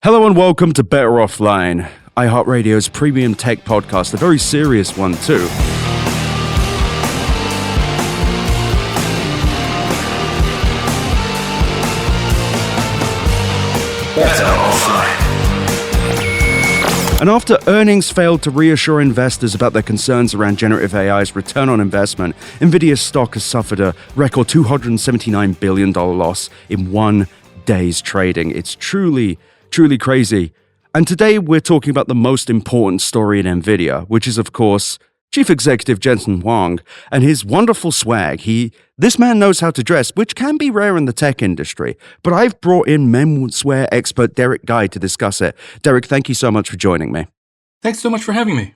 Hello and welcome to Better Offline, iHeart Radio's premium tech podcast, a very serious one too. Better Offline. And after earnings failed to reassure investors about their concerns around generative AI's return on investment, Nvidia's stock has suffered a record $279 billion loss in one day's trading. It's truly crazy. And today we're talking about the most important story in Nvidia, which is, of course, Chief Executive Jensen Huang and his wonderful swag. This man knows how to dress, which can be rare in the tech industry. But I've brought in menswear expert Derek Guy to discuss it. Derek, thank you so much for joining me. Thanks so much for having me.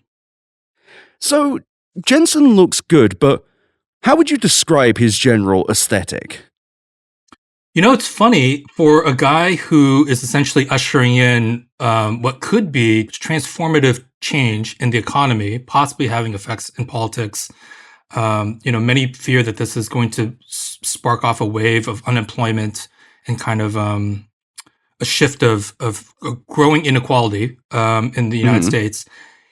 So, Jensen looks good, but how would you describe his general aesthetic? You know, it's funny for a guy who is essentially ushering in what could be transformative change in the economy, possibly having effects in politics. Many fear that this is going to spark off a wave of unemployment and kind of a shift of growing inequality in the United States.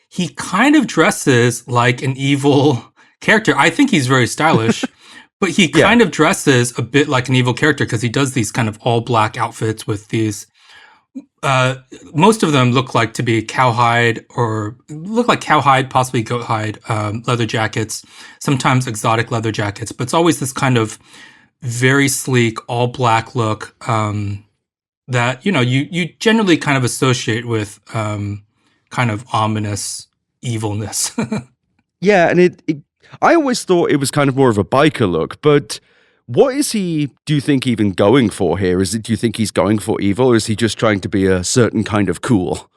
He kind of dresses like an evil character. I think he's very stylish. But he kind of dresses a bit like an evil character because he does these kind of all black outfits with these, most of them look like to be cowhide, possibly goat hide, leather jackets, sometimes exotic leather jackets. But it's always this kind of very sleek, all black look that, you generally kind of associate with kind of ominous evilness. Yeah, and I always thought it was kind of more of a biker look, but what is he, do you think, even going for here? Do you think he's going for evil, or is he just trying to be a certain kind of cool?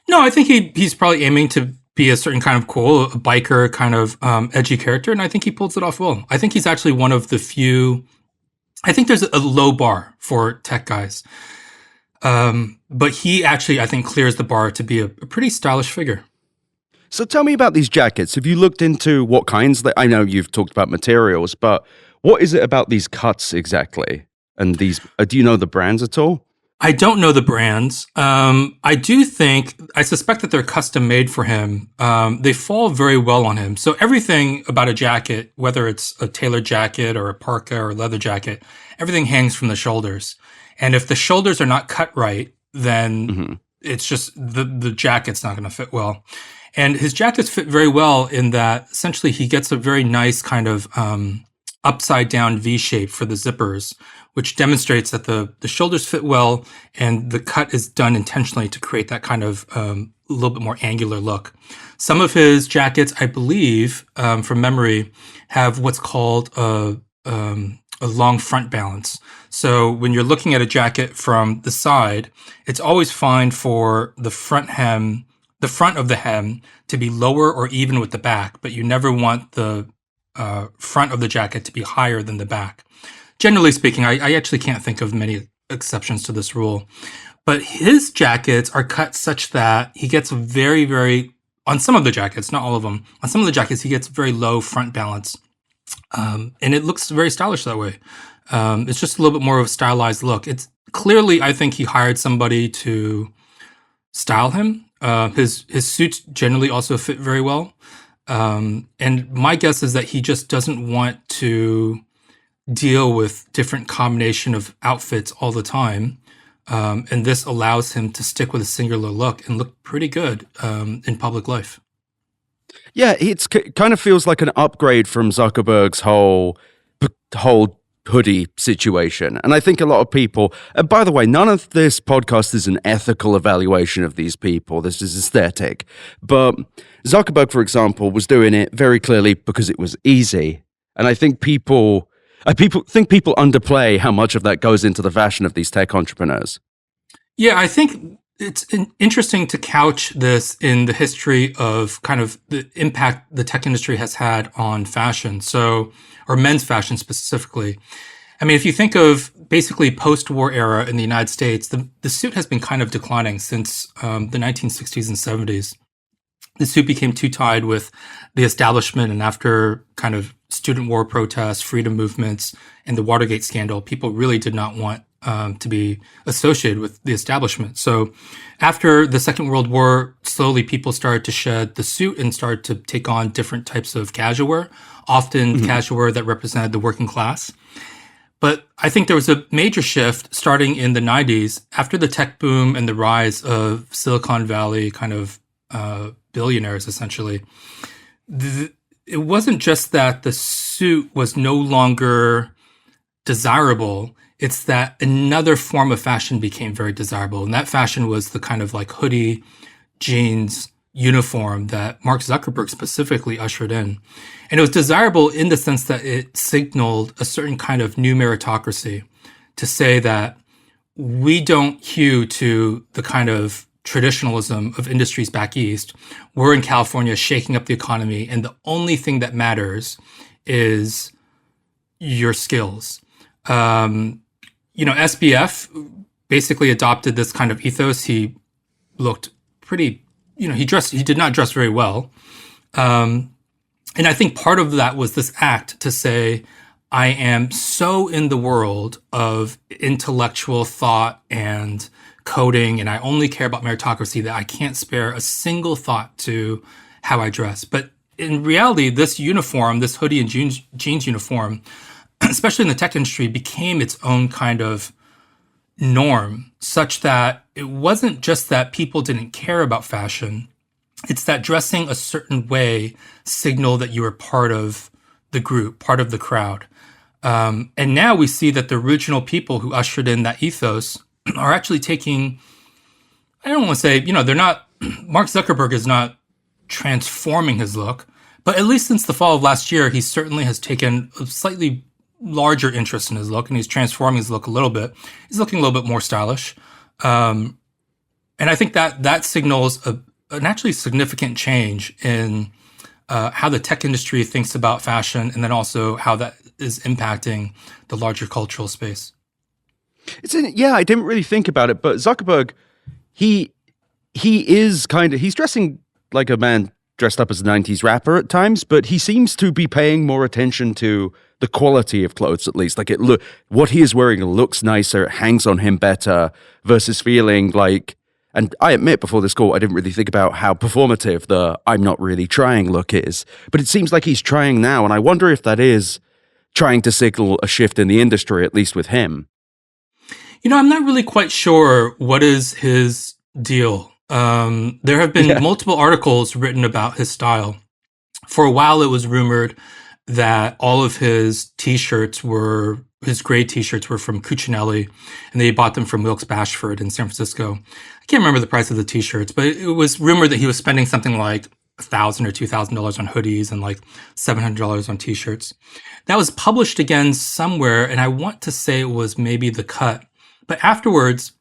No, I think he's probably aiming to be a certain kind of cool, a biker kind of edgy character, and I think he pulls it off well. I think he's actually one of the few, I think there's a low bar for tech guys, but he actually, I think, clears the bar to be a pretty stylish figure. So tell me about these jackets. Have you looked into what kinds? I know you've talked about materials, but what is it about these cuts exactly? And these, do you know the brands at all? I don't know the brands. I suspect that they're custom made for him. They fall very well on him. So everything about a jacket, whether it's a tailored jacket or a parka or a leather jacket, everything hangs from the shoulders. And if the shoulders are not cut right, then it's just the jacket's not going to fit well. And his jackets fit very well in that essentially he gets a very nice kind of upside down V shape for the zippers, which demonstrates that the shoulders fit well and the cut is done intentionally to create that kind of a little bit more angular look. Some of his jackets, I believe, from memory, have what's called a long front balance. So when you're looking at a jacket from the side, it's always fine for the front of the hem to be lower or even with the back, but you never want the front of the jacket to be higher than the back. Generally speaking, I actually can't think of many exceptions to this rule, but his jackets are cut such that he gets very, very, on some of the jackets, not all of them, on some of the jackets, he gets very low front balance. And it looks very stylish that way. It's just a little bit more of a stylized look. It's clearly, I think he hired somebody to style him. His suits generally also fit very well. And my guess is that he just doesn't want to deal with different combination of outfits all the time. And this allows him to stick with a singular look and look pretty good in public life. Yeah, it kind of feels like an upgrade from Zuckerberg's whole hoodie situation. And I think a lot of people, and by the way, none of this podcast is an ethical evaluation of these people. This is aesthetic. But Zuckerberg, for example, was doing it very clearly because it was easy. And I think people underplay how much of that goes into the fashion of these tech entrepreneurs. Yeah, I think it's interesting to couch this in the history of kind of the impact the tech industry has had on fashion. Or men's fashion specifically. I mean, if you think of basically post-war era in the United States, the suit has been kind of declining since the 1960s and 70s. The suit became too tied with the establishment, and after kind of student war protests, freedom movements, and the Watergate scandal, people really did not want to be associated with the establishment. So after the Second World War, slowly people started to shed the suit and started to take on different types of casual wear, often casual wear that represented the working class. But I think there was a major shift starting in the 90s after the tech boom and the rise of Silicon Valley kind of billionaires, essentially. It wasn't just that the suit was no longer desirable. It's that another form of fashion became very desirable. And that fashion was the kind of like hoodie, jeans, uniform that Mark Zuckerberg specifically ushered in. And it was desirable in the sense that it signaled a certain kind of new meritocracy to say that we don't hew to the kind of traditionalism of industries back east. We're in California shaking up the economy, and the only thing that matters is your skills. SBF basically adopted this kind of ethos. He looked pretty, he did not dress very well. And I think part of that was this act to say, I am so in the world of intellectual thought and coding, and I only care about meritocracy that I can't spare a single thought to how I dress. But in reality, this uniform, this hoodie and jeans uniform, especially in the tech industry, became its own kind of norm, such that it wasn't just that people didn't care about fashion. It's that dressing a certain way signaled that you were part of the group, part of the crowd. And now we see that the original people who ushered in that ethos are actually taking, I don't want to say, they're not, Mark Zuckerberg is not transforming his look, but at least since the fall of last year, he certainly has taken a slightly larger interest in his look, and he's transforming his look a little bit. He's looking a little bit more stylish. And I think that signals an actually significant change in how the tech industry thinks about fashion, and then also how that is impacting the larger cultural space. I didn't really think about it, but Zuckerberg, he's dressing like a man dressed up as a 90s rapper at times, but he seems to be paying more attention to the quality of clothes, at least. Like what he is wearing looks nicer, it hangs on him better, versus feeling like, and I admit before this call, I didn't really think about how performative the I'm not really trying look is, but it seems like he's trying now, and I wonder if that is trying to signal a shift in the industry, at least with him. I'm not really quite sure what is his deal. There have been multiple articles written about his style. For a while, it was rumored that all of his his gray t-shirts were from Cucinelli, and they bought them from Wilkes-Bashford in San Francisco. I can't remember the price of the t-shirts, but it was rumored that he was spending something like $1,000 or $2,000 on hoodies and like $700 on t-shirts. That was published again somewhere, and I want to say it was maybe The Cut. But afterwards,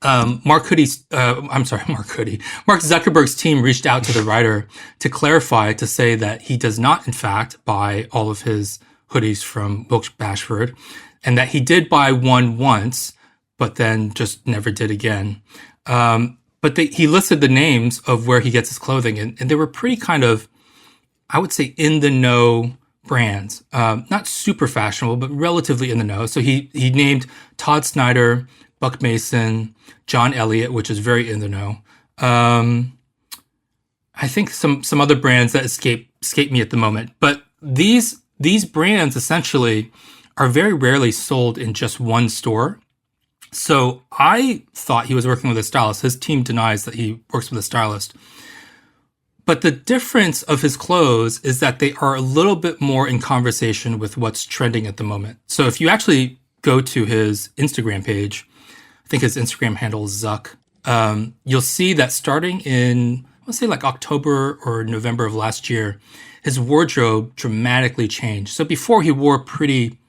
Mark Zuckerberg's team reached out to the writer to clarify, to say that he does not, in fact, buy all of his hoodies from Wilkes-Bashford, and that he did buy one once, but then just never did again. But he listed the names of where he gets his clothing, and they were pretty kind of, I would say, in the know brands. Not super fashionable, but relatively in the know. So he named Todd Snyder, Buck Mason, John Elliott, which is very in the know. I think some other brands that escape me at the moment. But these brands essentially are very rarely sold in just one store. So I thought he was working with a stylist. His team denies that he works with a stylist. But the difference of his clothes is that they are a little bit more in conversation with what's trending at the moment. So if you actually go to his Instagram page, I think his Instagram handle is Zuck, you'll see that starting in, let's say like October or November of last year, his wardrobe dramatically changed. So before he wore pretty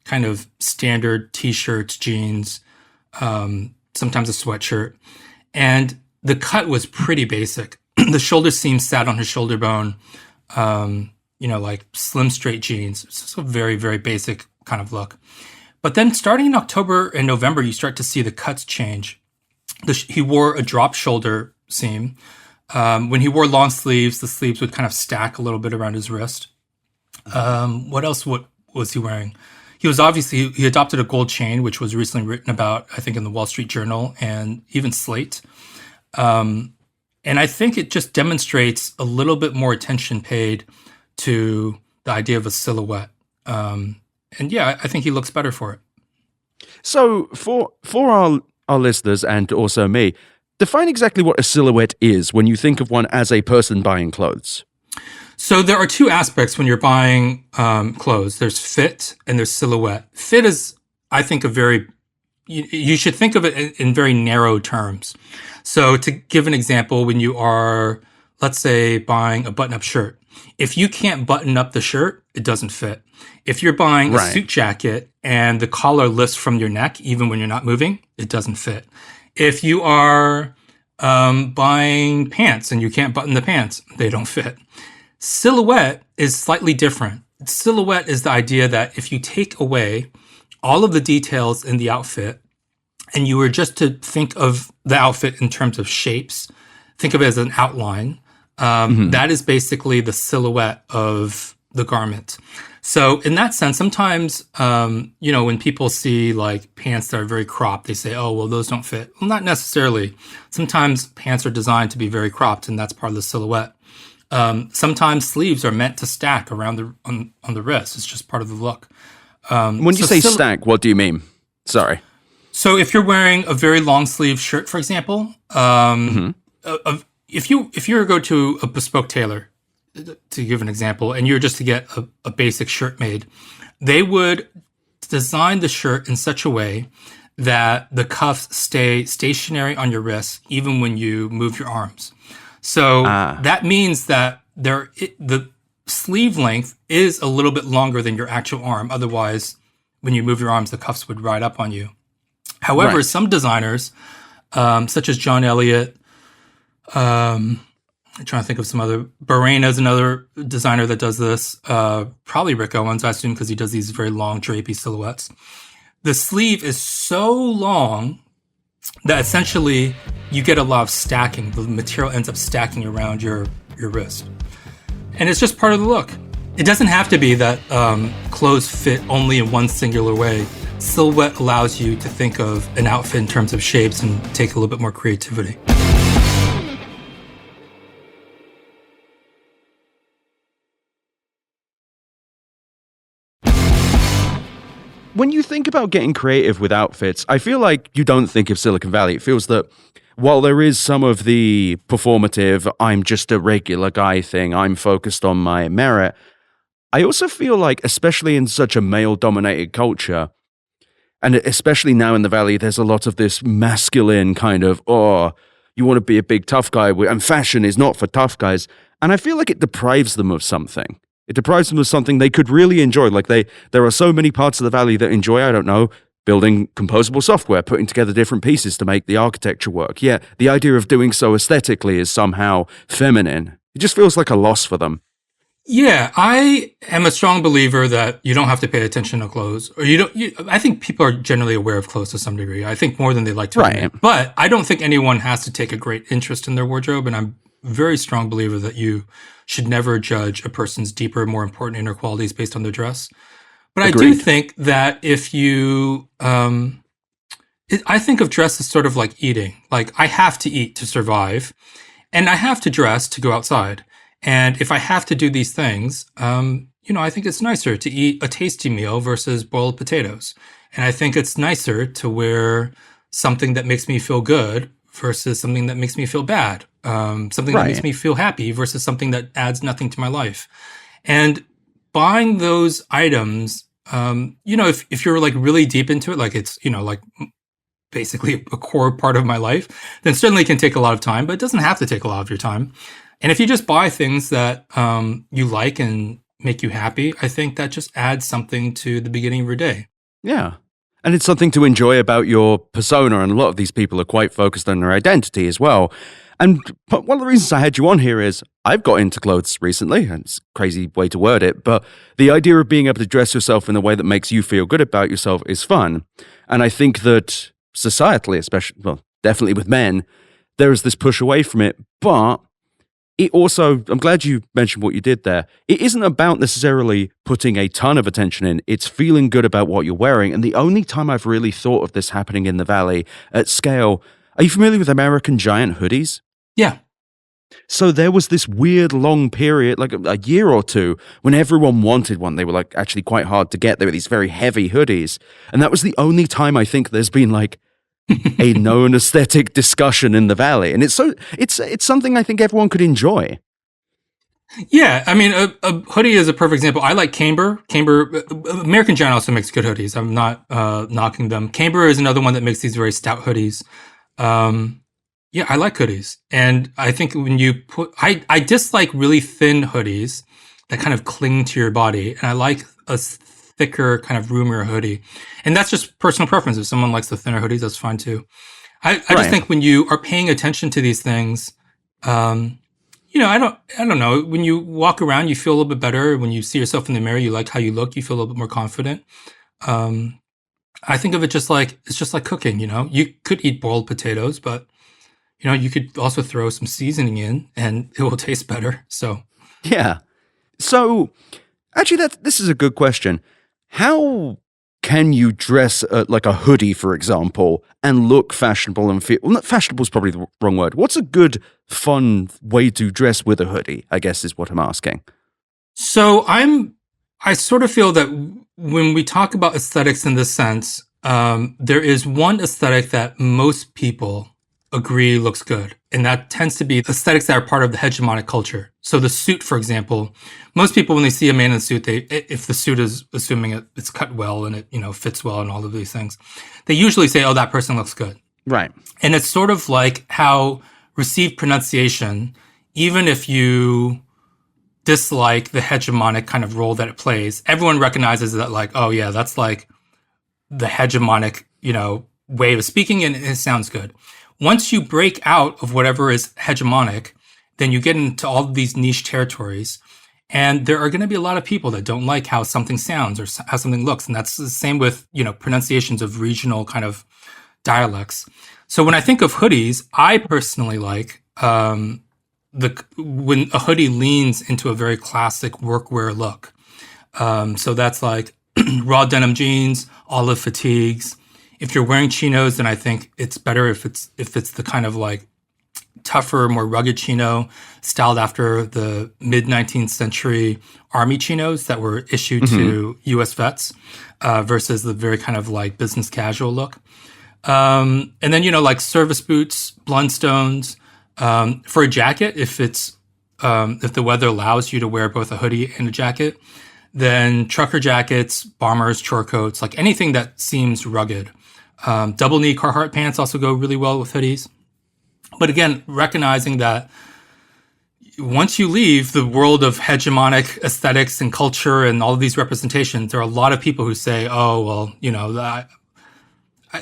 kind of standard t-shirts, jeans, sometimes a sweatshirt, and the cut was pretty basic. The shoulder seam sat on his shoulder bone, like slim straight jeans. It's just a very, very basic kind of look. But then starting in October and November, you start to see the cuts change. He wore a drop shoulder seam. When he wore long sleeves, the sleeves would kind of stack a little bit around his wrist. What else was he wearing? he adopted a gold chain, which was recently written about, I think, in the Wall Street Journal and even Slate. And I think it just demonstrates a little bit more attention paid to the idea of a silhouette. And yeah, I think he looks better for it. So for our listeners and also me, define exactly what a silhouette is when you think of one as a person buying clothes. So there are two aspects when you're buying clothes. There's fit and there's silhouette. Fit is, I think, you should think of it in very narrow terms. So to give an example, when you are, let's say, buying a button-up shirt, if you can't button up the shirt, it doesn't fit. If you're buying a suit jacket and the collar lifts from your neck, even when you're not moving, it doesn't fit. If you are buying pants and you can't button the pants, they don't fit. Silhouette is slightly different. Silhouette is the idea that if you take away all of the details in the outfit and you were just to think of the outfit in terms of shapes, think of it as an outline, that is basically the silhouette of the garment. So in that sense, sometimes, when people see like pants that are very cropped, they say, oh, well, those don't fit. Well, not necessarily. Sometimes pants are designed to be very cropped, and that's part of the silhouette. Sometimes sleeves are meant to stack around on the wrist. It's just part of the look. When you say stack, what do you mean? Sorry. So if you're wearing a very long sleeve shirt, for example, if you go to a bespoke tailor, to give an example, and you're just to get a basic shirt made, they would design the shirt in such a way that the cuffs stay stationary on your wrists even when you move your arms. So that means that the sleeve length is a little bit longer than your actual arm. Otherwise, when you move your arms, the cuffs would ride up on you. However, some designers, such as John Elliott, I'm trying to think of some other. Bahrain is another designer that does this. Probably Rick Owens, I assume, because he does these very long drapey silhouettes. The sleeve is so long that essentially you get a lot of stacking. The material ends up stacking around your wrist. And it's just part of the look. It doesn't have to be that clothes fit only in one singular way. Silhouette allows you to think of an outfit in terms of shapes and take a little bit more creativity. When you think about getting creative with outfits, I feel like you don't think of Silicon Valley. It feels that while there is some of the performative, I'm just a regular guy thing, I'm focused on my merit, I also feel like, especially in such a male-dominated culture, and especially now in the Valley, there's a lot of this masculine kind of, you want to be a big tough guy, and fashion is not for tough guys. And I feel like it deprives them of something. It deprives them of something they could really enjoy. Like there are so many parts of the Valley that enjoy, I don't know, building composable software, putting together different pieces to make the architecture work. Yeah, the idea of doing so aesthetically is somehow feminine. It just feels like a loss for them. Yeah, I am a strong believer that you don't have to pay attention to clothes, or I think people are generally aware of clothes to some degree. I think more than they like to admit. But I don't think anyone has to take a great interest in their wardrobe, and I'm a very strong believer that you should never judge a person's deeper, more important inner qualities based on their dress. But Agreed. I do think that if you, I think of dress as sort of like eating. Like I have to eat to survive, and I have to dress to go outside. And if I have to do these things, I think it's nicer to eat a tasty meal versus boiled potatoes. And I think it's nicer to wear something that makes me feel good versus something that makes me feel bad. Something that makes me feel happy versus something that adds nothing to my life. And buying those items, if you're like really deep into it, like it's, like basically a core part of my life, then certainly it can take a lot of time, but it doesn't have to take a lot of your time. And if you just buy things that you like and make you happy, I think that just adds something to the beginning of your day. Yeah. And it's something to enjoy about your persona. And a lot of these people are quite focused on their identity as well. And one of the reasons I had you on here is I've got into clothes recently, and it's a crazy way to word it, but the idea of being able to dress yourself in a way that makes you feel good about yourself is fun. And I think that societally, especially, well, definitely with men, there is this push away from it. But it also, I'm glad you mentioned what you did there. It isn't about necessarily putting a ton of attention in. It's feeling good about what you're wearing. And the only time I've really thought of this happening in the Valley at scale, are you familiar with American Giant hoodies? Yeah. So there was this weird long period, like a year or two, when everyone wanted one. They were like actually quite hard to get. They were these very heavy hoodies. And that was the only time I think there's been like a known aesthetic discussion in the Valley. And it's something I think everyone could enjoy. Yeah, I mean, a hoodie is a perfect example. I like Camber. American Giant also makes good hoodies. I'm not knocking them. Camber is another one that makes these very stout hoodies. Yeah, I like hoodies. And I think when you I dislike really thin hoodies that kind of cling to your body. And I like a thicker, kind of roomier hoodie. And that's just personal preference. If someone likes the thinner hoodies, that's fine too. I just think when you are paying attention to these things, I don't know. When you walk around, you feel a little bit better. When you see yourself in the mirror, you like how you look. You feel a little bit more confident. I think of it it's just like cooking. You could eat boiled potatoes, but you could also throw some seasoning in, and it will taste better. So yeah. So actually, this is a good question. How can you dress like a hoodie, for example, and look fashionable and feel? Well, not fashionable is probably the wrong word. What's a good, fun way to dress with a hoodie, I guess is what I'm asking. So I sort of feel that when we talk about aesthetics in this sense, there is one aesthetic that most people agree looks good. And that tends to be aesthetics that are part of the hegemonic culture. So the suit, for example, most people, when they see a man in a suit, if the suit is assuming it's cut well and it, fits well and all of these things, they usually say, oh, that person looks good. Right. And it's sort of like how received pronunciation, even if you dislike the hegemonic kind of role that it plays, everyone recognizes that like, oh yeah, that's like the hegemonic, way of speaking, and it sounds good. Once you break out of whatever is hegemonic, then you get into all of these niche territories. And there are going to be a lot of people that don't like how something sounds or how something looks. And that's the same with, pronunciations of regional kind of dialects. So when I think of hoodies, I personally like when a hoodie leans into a very classic workwear look. So that's like raw denim jeans, olive fatigues. If you're wearing chinos, then I think it's better if it's the kind of like tougher, more rugged chino styled after the mid-19th century army chinos that were issued to U.S. vets versus the very kind of like business casual look. And then, like service boots, Blundstones. For a jacket, if the weather allows you to wear both a hoodie and a jacket, then trucker jackets, bombers, chore coats, like anything that seems rugged. Double knee Carhartt pants also go really well with hoodies. But again, recognizing that once you leave the world of hegemonic aesthetics and culture and all of these representations, there are a lot of people who say, oh, well,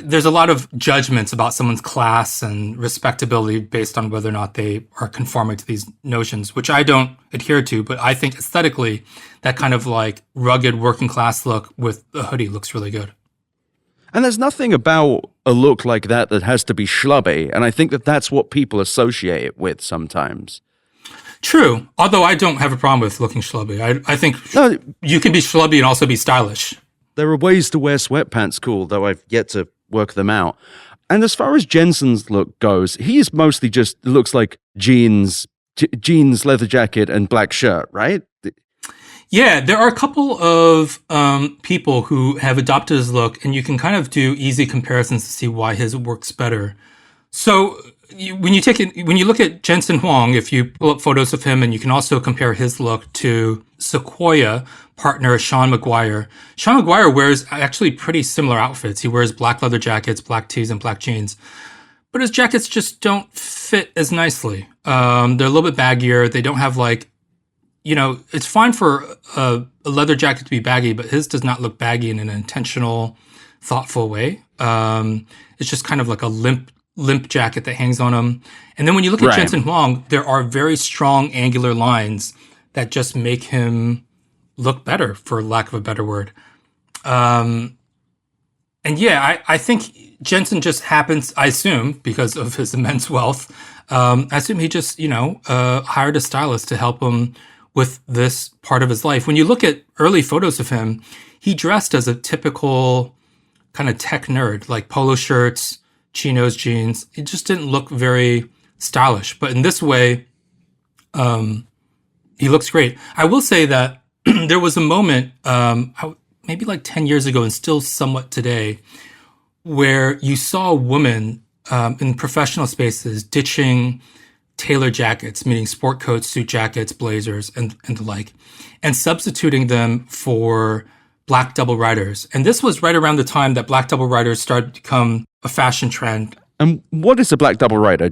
there's a lot of judgments about someone's class and respectability based on whether or not they are conforming to these notions, which I don't adhere to. But I think aesthetically, that kind of like rugged working class look with a hoodie looks really good. And there's nothing about a look like that has to be schlubby. And I think that's what people associate it with sometimes. True. Although I don't have a problem with looking schlubby. I think you can be schlubby and also be stylish. There are ways to wear sweatpants cool, though I've yet to work them out. And as far as Jensen's look goes, he is mostly just looks like jeans, leather jacket, and black shirt, right? Yeah, there are a couple of people who have adopted his look, and you can kind of do easy comparisons to see why his works better. So when you look at Jensen Huang, if you pull up photos of him, and you can also compare his look to Sequoia partner Sean McGuire. Sean McGuire wears actually pretty similar outfits. He wears black leather jackets, black tees, and black jeans. But his jackets just don't fit as nicely. They're a little bit baggier. They don't have like, it's fine for a leather jacket to be baggy, but his does not look baggy in an intentional, thoughtful way. It's just kind of like a limp jacket that hangs on him. And then when you look at Jensen Huang, there are very strong angular lines that just make him look better, for lack of a better word. And yeah, I think Jensen just happens, I assume, because of his immense wealth, I assume he just, hired a stylist to help him with this part of his life. When you look at early photos of him, he dressed as a typical kind of tech nerd, like polo shirts, chinos, jeans. It just didn't look very stylish. But in this way, he looks great. I will say that there was a moment, maybe like 10 years ago and still somewhat today, where you saw a woman in professional spaces ditching tailored jackets, meaning sport coats, suit jackets, blazers, and the like, and substituting them for black double riders. And this was right around the time that black double riders started to become a fashion trend. And what is a black double rider?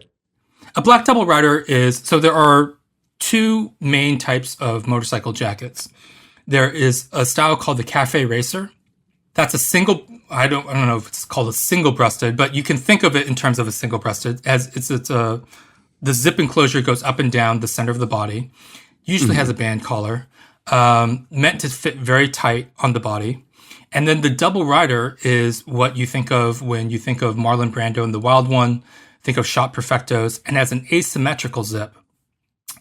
A black double rider so there are two main types of motorcycle jackets. There is a style called the Cafe Racer. That's a single, I don't know if it's called a single-breasted, but you can think of it in terms of a single-breasted, as the zip enclosure goes up and down the center of the body, usually has a band collar, meant to fit very tight on the body. And then the double rider is what you think of when you think of Marlon Brando in The Wild One, think of Shot Perfectos, and has an asymmetrical zip,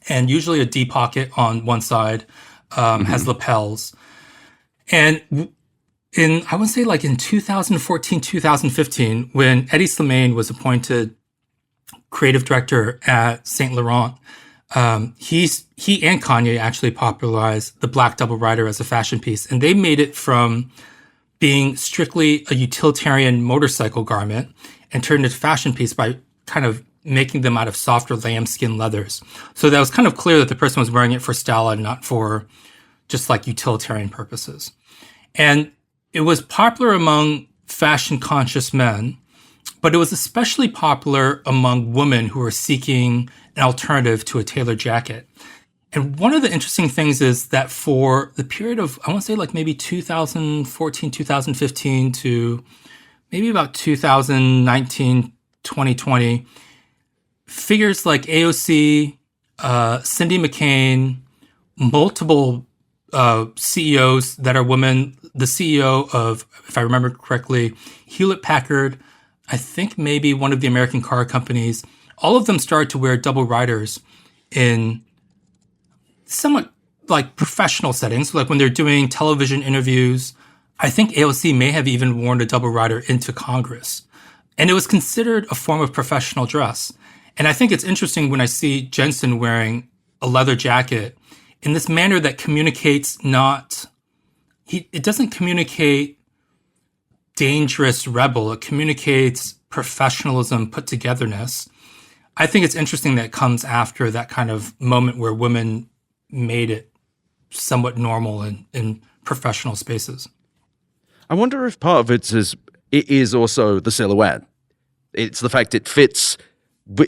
and usually a D pocket on one side, has lapels. And I would say like in 2014, 2015, when Eddie Slimane was appointed creative director at Saint Laurent, he and Kanye actually popularized the black double rider as a fashion piece. And they made it from being strictly a utilitarian motorcycle garment and turned it into a fashion piece by kind of making them out of softer lambskin leathers. So that was kind of clear that the person was wearing it for style and not for just like utilitarian purposes. And it was popular among fashion conscious men, but it was especially popular among women who were seeking an alternative to a tailored jacket. And one of the interesting things is that for the period of, I want to say like maybe 2014, 2015 to maybe about 2019, 2020, figures like AOC, Cindy McCain, multiple CEOs that are women, the CEO of, if I remember correctly, Hewlett-Packard, I think maybe one of the American car companies, all of them started to wear double riders in somewhat like professional settings, like when they're doing television interviews. I think AOC may have even worn a double rider into Congress. And it was considered a form of professional dress. And I think it's interesting when I see Jensen wearing a leather jacket in this manner that communicates it doesn't communicate dangerous rebel. It communicates professionalism, put togetherness. I think it's interesting that it comes after that kind of moment where women made it somewhat normal in professional spaces. I wonder if part of it is also the silhouette. It's the fact it fits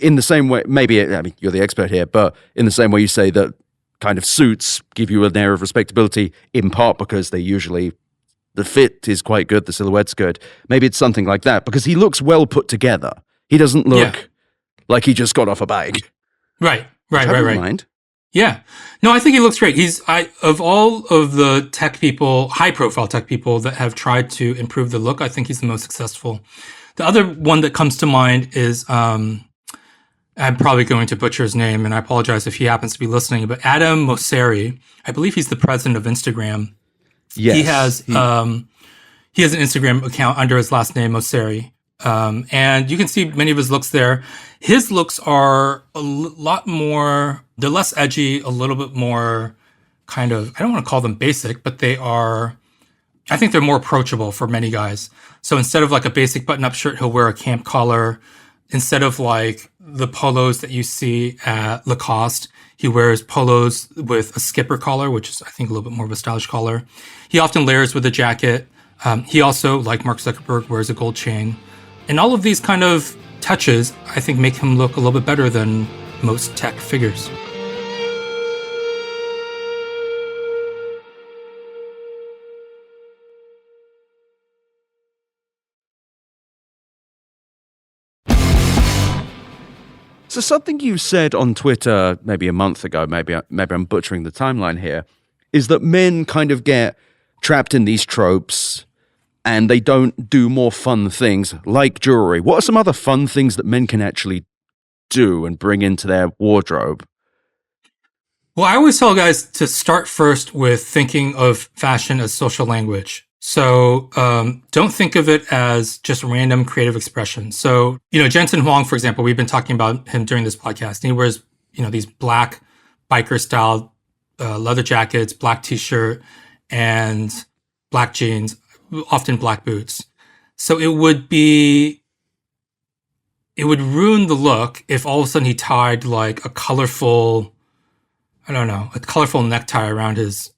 in the same way. Maybe, I mean, you're the expert here, but in the same way you say that kind of suits give you an air of respectability, in part because the fit is quite good, the silhouette's good. Maybe it's something like that, because he looks well put together. He doesn't look like he just got off a bike. Right. Mind. Yeah. No, I think he looks great. Of all of the tech people, high profile tech people that have tried to improve the look, I think he's the most successful. The other one that comes to mind is, I'm probably going to butcher his name, and I apologize if he happens to be listening, but Adam Mosseri, I believe he's the president of Instagram. Yes. He has an Instagram account under his last name, Mosseri. And you can see many of his looks there. His looks are a lot more, they're less edgy, a little bit more kind of, I don't want to call them basic, but I think they're more approachable for many guys. So instead of like a basic button-up shirt, he'll wear a camp collar. Instead of like the polos that you see at Lacoste, he wears polos with a skipper collar, which is, I think, a little bit more of a stylish collar. He often layers with a jacket. He also, like Mark Zuckerberg, wears a gold chain. And all of these kind of touches, I think, make him look a little bit better than most tech figures. So something you said on Twitter maybe a month ago, maybe I'm butchering the timeline here, is that men kind of get trapped in these tropes and they don't do more fun things like jewelry. What are some other fun things that men can actually do and bring into their wardrobe? Well, I always tell guys to start first with thinking of fashion as social language. So don't think of it as just random creative expression. So, Jensen Huang, for example, we've been talking about him during this podcast. And he wears, these black biker style leather jackets, black t-shirt, and black jeans, often black boots. So it would ruin the look if all of a sudden he tied like a colorful necktie around his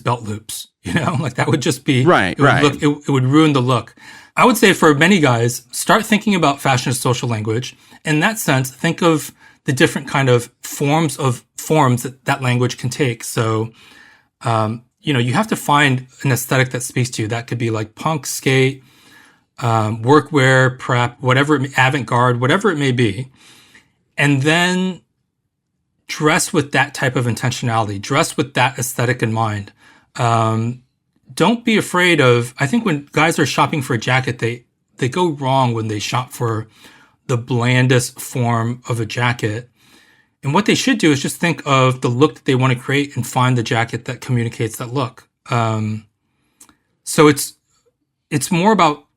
belt loops, like that would just be, right. It would ruin the look. I would say for many guys, start thinking about fashion as social language. In that sense, think of the different kind of forms that language can take. So, you have to find an aesthetic that speaks to you. That could be like punk, skate, workwear, prep, avant-garde, whatever it may be. And then dress with that type of intentionality, dress with that aesthetic in mind. Don't be afraid of, I think when guys are shopping for a jacket, they go wrong when they shop for the blandest form of a jacket. And what they should do is just think of the look that they want to create and find the jacket that communicates that look. So it's more about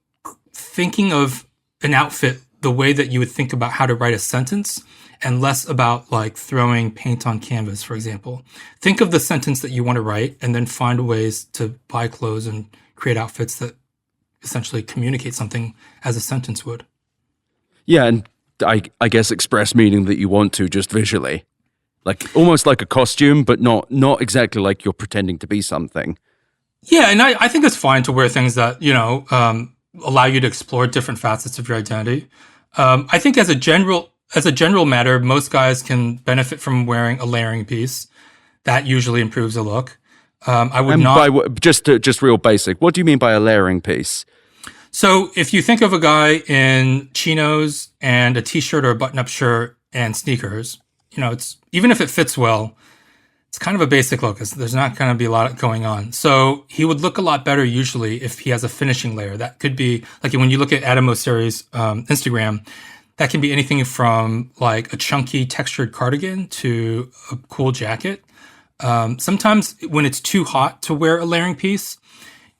thinking of an outfit the way that you would think about how to write a sentence, and less about like throwing paint on canvas, for example. Think of the sentence that you want to write and then find ways to buy clothes and create outfits that essentially communicate something as a sentence would. Yeah, and I guess express meaning that you want to just visually. Like almost like a costume, but not exactly like you're pretending to be something. Yeah, and I think it's fine to wear things that, allow you to explore different facets of your identity. I think as a general matter, most guys can benefit from wearing a layering piece. That usually improves the look. I would not. Just real basic. What do you mean by a layering piece? So if you think of a guy in chinos and a t-shirt or a button-up shirt and sneakers, it's even if it fits well, it's kind of a basic look. There's not going to be a lot going on. So he would look a lot better usually if he has a finishing layer. That could be like when you look at Adam Mosseri's Instagram. That can be anything from like a chunky textured cardigan to a cool jacket. Sometimes when it's too hot to wear a layering piece,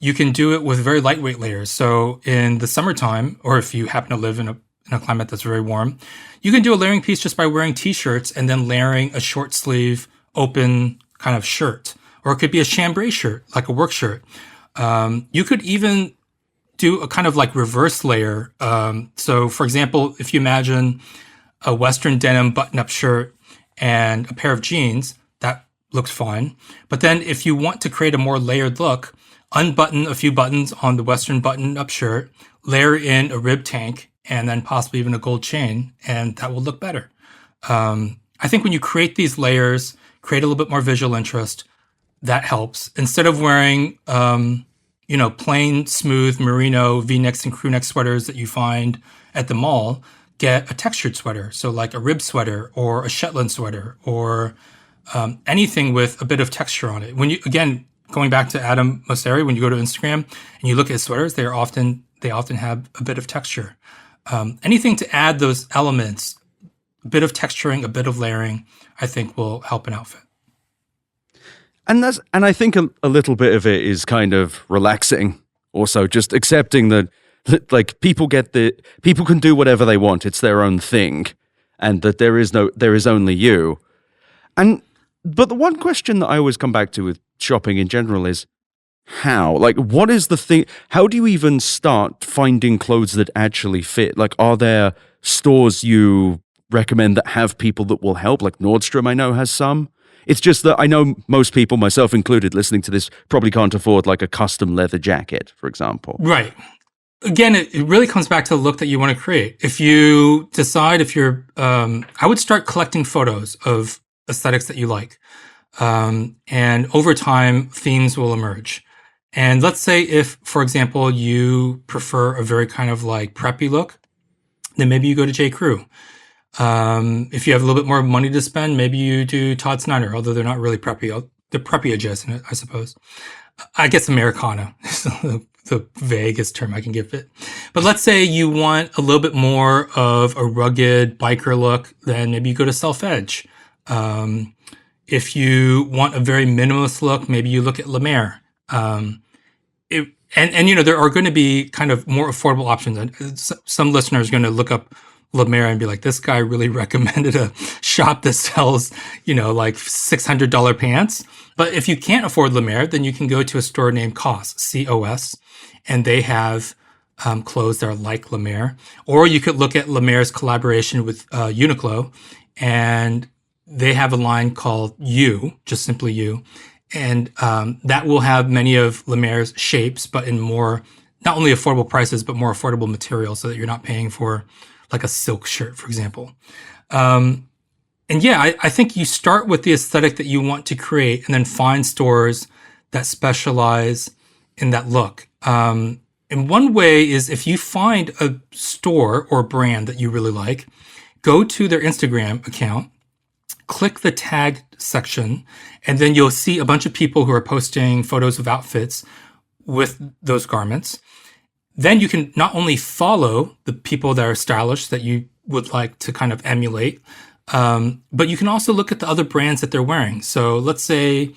you can do it with very lightweight layers. So in the summertime, or if you happen to live in a climate that's very warm, you can do a layering piece just by wearing t-shirts and then layering a short sleeve, open kind of shirt. Or it could be a chambray shirt, like a work shirt. You could even do a kind of like reverse layer. So for example, if you imagine a Western denim button-up shirt and a pair of jeans, that looks fine. But then if you want to create a more layered look, unbutton a few buttons on the Western button-up shirt, layer in a rib tank, and then possibly even a gold chain, and that will look better. I think when you create these layers, create a little bit more visual interest, that helps. Instead of wearing plain, smooth merino V-necks and crew neck sweaters that you find at the mall, get a textured sweater. So like a rib sweater or a Shetland sweater or anything with a bit of texture on it. Going back to Adam Mosseri, when you go to Instagram and you look at his sweaters, they often have a bit of texture. Anything to add those elements, a bit of texturing, a bit of layering, I think will help an outfit. And I think a little bit of it is kind of relaxing. Also, just accepting that like people can do whatever they want. It's their own thing, and that there is only you. But the one question that I always come back to with shopping in general is how? Like, what is the thing? How do you even start finding clothes that actually fit? Like, are there stores you recommend that have people that will help? Like Nordstrom, I know, has some. It's just that I know most people, myself included, listening to this, probably can't afford like a custom leather jacket, for example. Right. Again, it really comes back to the look that you want to create. If you decide I would start collecting photos of aesthetics that you like. And over time, themes will emerge. And let's say if, for example, you prefer a very kind of like preppy look, then maybe you go to J. Crew. If you have a little bit more money to spend, maybe you do Todd Snyder, although they're not really preppy. They're preppy adjacent, I suppose. I guess Americana is the vaguest term I can give it. But let's say you want a little bit more of a rugged biker look, then maybe you go to Self-Edge. If you want a very minimalist look, maybe you look at La Mer. And you know, there are going to be kind of more affordable options. And some listeners are going to look up La Mer and be like, this guy really recommended a shop that sells, you know, like $600 pants. But if you can't afford La Mer, then you can go to a store named COS, C-O-S, and they have clothes that are like La Mer. Or you could look at La Mer's collaboration with Uniqlo, and they have a line called You, just simply You. And that will have many of La Mer's shapes, but in more, not only affordable prices, but more affordable materials so that you're not paying for like a silk shirt, for example. And yeah, I think you start with the aesthetic that you want to create and then find stores that specialize in that look. And one way is if you find a store or brand that you really like, go to their Instagram account, click the tag section, and then you'll see a bunch of people who are posting photos of outfits with those garments. Then you can not only follow the people that are stylish that you would like to kind of emulate, but you can also look at the other brands that they're wearing. So let's say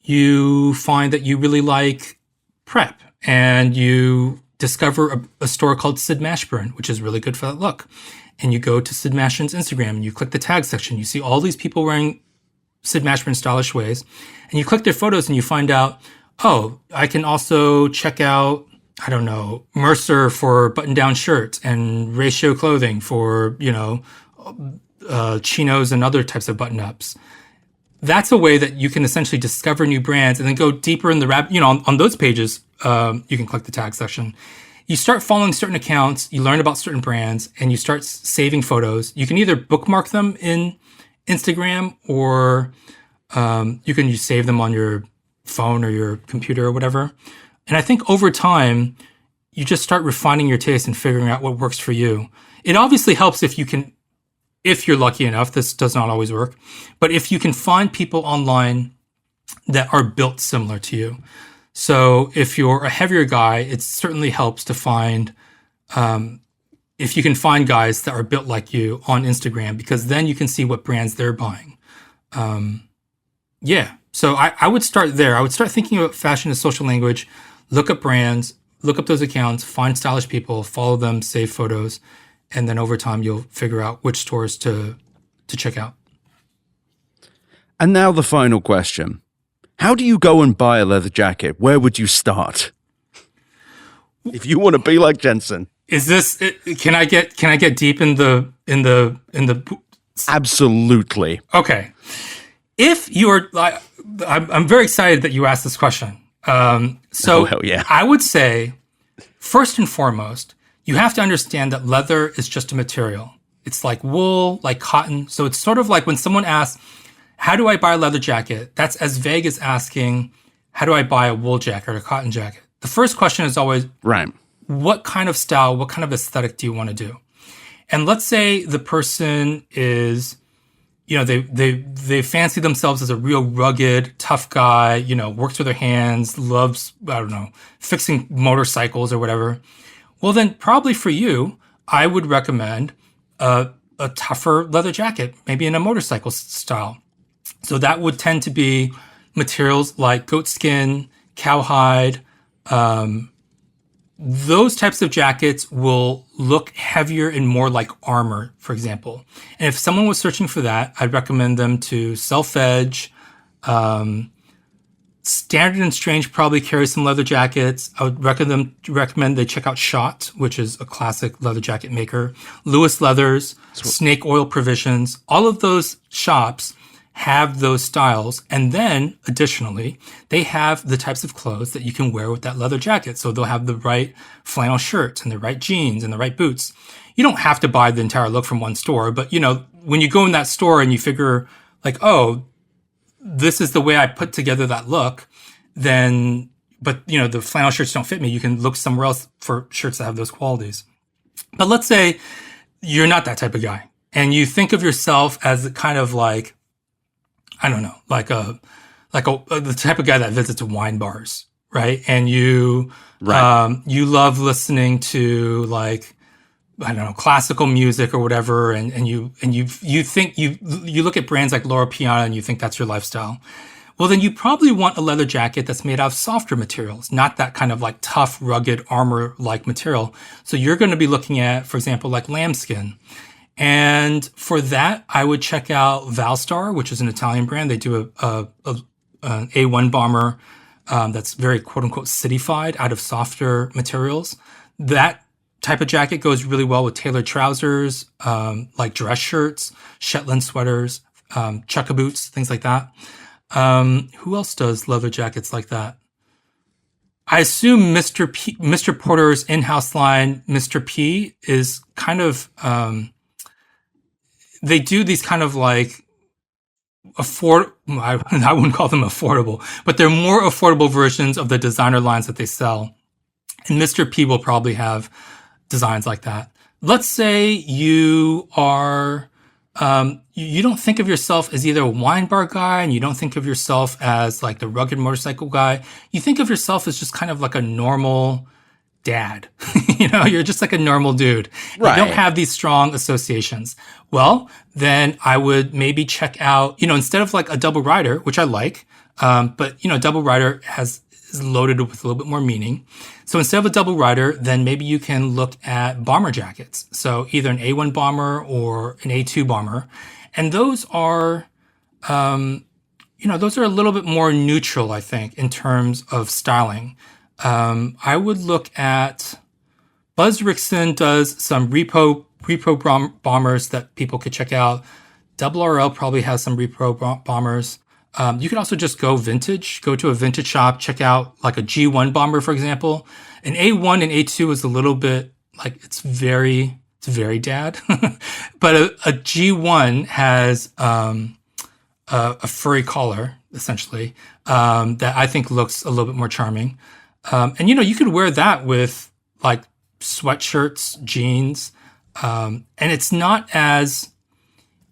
you find that you really like Prep and you discover a store called Sid Mashburn, which is really good for that look. And you go to Sid Mashburn's Instagram and you click the tag section. You see all these people wearing Sid Mashburn stylish ways. And you click their photos and you find out, oh, I can also check out, I don't know, Mercer for button-down shirts and Ratio clothing for, you know, chinos and other types of button-ups. That's a way that you can essentially discover new brands and then go deeper in the rabbit. You know, on those pages, you can click the tag section. You start following certain accounts, you learn about certain brands, and you start saving photos. You can either bookmark them in Instagram or you can save them on your phone or your computer or whatever. And I think over time, you just start refining your taste and figuring out what works for you. It obviously helps if you're lucky enough, this does not always work, but if you can find people online that are built similar to you. So if you're a heavier guy, it certainly helps to find, if you can find guys that are built like you on Instagram, because then you can see what brands they're buying. Yeah, so I would start there. I would start thinking about fashion as social language, look up brands, look up those accounts, find stylish people, follow them, save photos, and then over time you'll figure out which stores to check out. And now the final question. How do you go and buy a leather jacket? Where would you start? If you want to be like Jensen. Is this, can I get deep in the Absolutely. Okay. If you're like, I'm very excited that you asked this question. So hell yeah. I would say, first and foremost, you have to understand that leather is just a material. It's like wool, like cotton. So it's sort of like when someone asks, how do I buy a leather jacket? That's as vague as asking, how do I buy a wool jacket or a cotton jacket? The first question is always, right, what kind of style, what kind of aesthetic do you want to do? And let's say the person is, you know, they fancy themselves as a real rugged, tough guy, you know, works with their hands, loves, I don't know, fixing motorcycles or whatever. Well, then probably for you, I would recommend a tougher leather jacket, maybe in a motorcycle style. So that would tend to be materials like goat skin, cowhide. Those types of jackets will look heavier and more like armor, for example. And if someone was searching for that, I'd recommend them to Self-Edge. Standard and Strange probably carries some leather jackets. I would recommend they check out Schott, which is a classic leather jacket maker. Lewis Leathers, Snake Oil Provisions, all of those shops have those styles. And then additionally, they have the types of clothes that you can wear with that leather jacket. So they'll have the right flannel shirts and the right jeans and the right boots. You don't have to buy the entire look from one store, but you know, when you go in that store and you figure like, oh, this is the way I put together that look, then, but you know, the flannel shirts don't fit me. You can look somewhere else for shirts that have those qualities. But let's say you're not that type of guy and you think of yourself as kind of like, I don't know, like the type of guy that visits wine bars, right? And you love listening to like, I don't know, classical music or whatever, and you think you look at brands like Loro Piana and you think that's your lifestyle. Well, then you probably want a leather jacket that's made out of softer materials, not that kind of like tough, rugged, armor-like material. So you're going to be looking at, for example, like lambskin. And for that, I would check out Valstar, which is an Italian brand. They do an A1 bomber that's very quote-unquote cityfied out of softer materials. That type of jacket goes really well with tailored trousers, like dress shirts, Shetland sweaters, chukka boots, things like that. Who else does leather jackets like that? I assume Mr. Porter's in-house line, Mr. P, is kind of, they do these kind of like I wouldn't call them affordable, but they're more affordable versions of the designer lines that they sell. And Mr. P will probably have designs like that. Let's say you are, you don't think of yourself as either a wine bar guy and you don't think of yourself as like the rugged motorcycle guy. You think of yourself as just kind of like a normal dad. You're just like a normal dude. Right. You don't have these strong associations. Well, then I would maybe check out, instead of like a double rider, which I like, but double rider is loaded with a little bit more meaning. So instead of a double rider, then maybe you can look at bomber jackets. So either an A1 bomber or an A2 bomber. And those are, those are a little bit more neutral, I think, in terms of styling. I would look at Buzz Rickson does some repo bombers that people could check out. Double RL probably has some repro bombers. You could also just go vintage, go to a vintage shop, check out like a G1 bomber, for example. An A1 and A2 is a little bit like, it's very dad. But a G1 has a furry collar, essentially, that I think looks a little bit more charming. And you could wear that with like sweatshirts, jeans. And it's not as,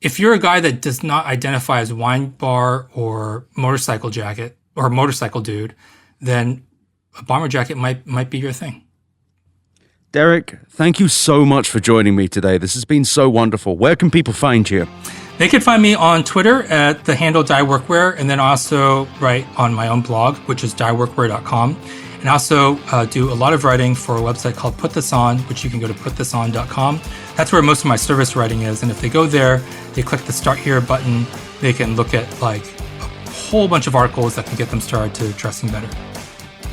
if you're a guy that does not identify as wine bar or motorcycle jacket or motorcycle dude, then a bomber jacket might be your thing. Derek, thank you so much for joining me today. This has been so wonderful. Where can people find you? They can find me on Twitter at the handle dyeworkwear, and then also write on my own blog, which is dyeworkwear.com. And I also do a lot of writing for a website called Put This On, which you can go to putthison.com. That's where most of my service writing is. And if they go there, they click the Start Here button, they can look at like a whole bunch of articles that can get them started to dressing better.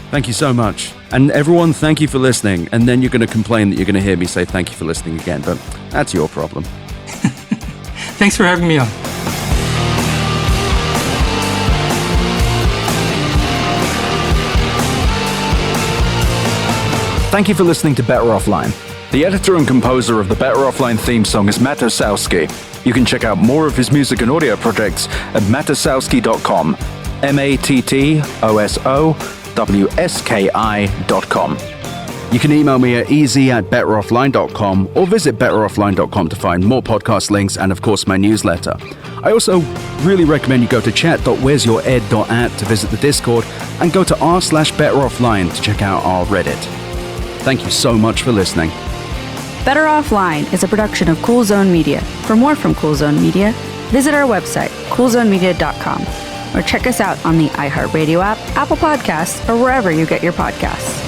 Thank you so much. And everyone, thank you for listening. And then you're going to complain that you're going to hear me say thank you for listening again, but that's your problem. Thanks for having me on. Thank you for listening to Better Offline. The editor and composer of the Better Offline theme song is Matt Osowski. You can check out more of his music and audio projects at matosowski.com. MATTOSOWSKI.com. You can email me at easy@betteroffline.com or visit betteroffline.com to find more podcast links and, of course, my newsletter. I also really recommend you go to chat.wheresyoured.at to visit the Discord and go to r/betteroffline to check out our Reddit. Thank you so much for listening. Better Offline is a production of Cool Zone Media. For more from Cool Zone Media, visit our website, coolzonemedia.com, or check us out on the iHeart Radio app, Apple Podcasts, or wherever you get your podcasts.